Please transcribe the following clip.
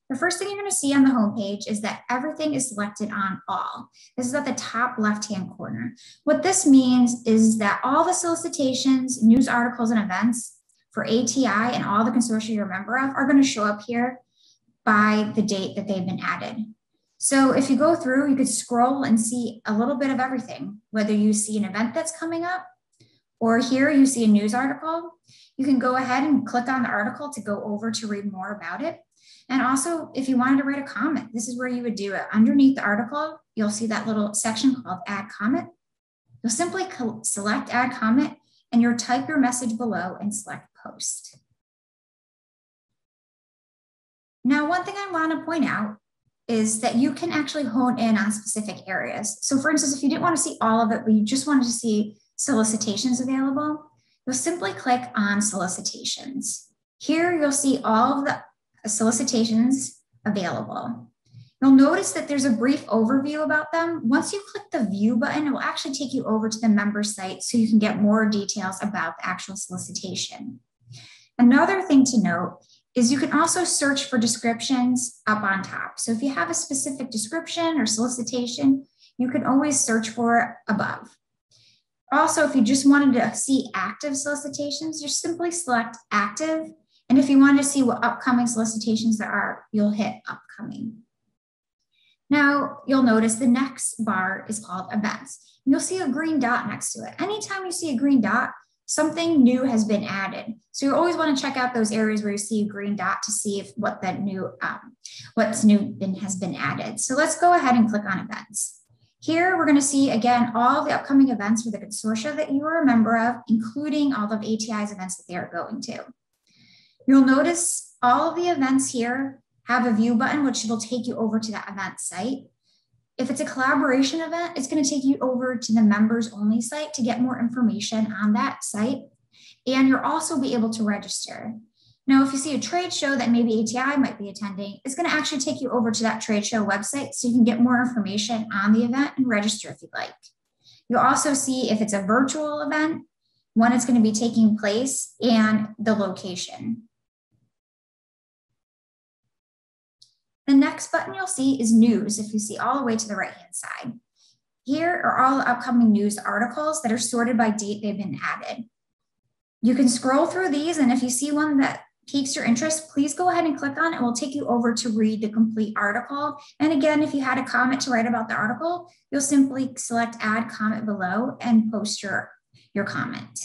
the first thing you're going to see on the homepage is that everything is selected on all. This is at the top left-hand corner. What this means is that all the solicitations, news articles, and events for ATI and all the consortia you're a member of are going to show up here by the date that they've been added. So if you go through, you could scroll and see a little bit of everything, whether you see an event that's coming up, or here you see a news article. You can go ahead and click on the article to go over to read more about it. And also, if you wanted to write a comment, this is where you would do it. Underneath the article, you'll see that little section called Add Comment. You'll simply select Add Comment, and you'll type your message below and select Post. Now, one thing I want to point out is that you can actually hone in on specific areas. So for instance, if you didn't want to see all of it, but you just wanted to see solicitations available, you'll simply click on Solicitations. Here, you'll see all of the solicitations available. You'll notice that there's a brief overview about them. Once you click the View button, it will actually take you over to the member site so you can get more details about the actual solicitation. Another thing to note is you can also search for descriptions up on top. So if you have a specific description or solicitation, you can always search for it above. Also, if you just wanted to see active solicitations, you simply select Active. And if you want to see what upcoming solicitations there are, you'll hit Upcoming. Now, you'll notice the next bar is called Events. You'll see a green dot next to it. Anytime you see a green dot, something new has been added. So you always want to check out those areas where you see a green dot to see if what's new has been added. So let's go ahead and click on Events. Here, we're going to see, again, all the upcoming events for the consortia that you are a member of, including all of ATI's events that they are going to. You'll notice all of the events here have a view button, which will take you over to that event site. If it's a collaboration event, it's going to take you over to the members only site to get more information on that site. And you'll also be able to register. Now, if you see a trade show that maybe ATI might be attending, it's going to actually take you over to that trade show website so you can get more information on the event and register if you'd like. You'll also see if it's a virtual event, when it's going to be taking place, and the location. The next button you'll see is News, if you see all the way to the right-hand side. Here are all the upcoming news articles that are sorted by date they've been added. You can scroll through these, and if you see one that piques your interest, please go ahead and click on it. It will take you over to read the complete article. And again, if you had a comment to write about the article, you'll simply select Add Comment below and post your comment.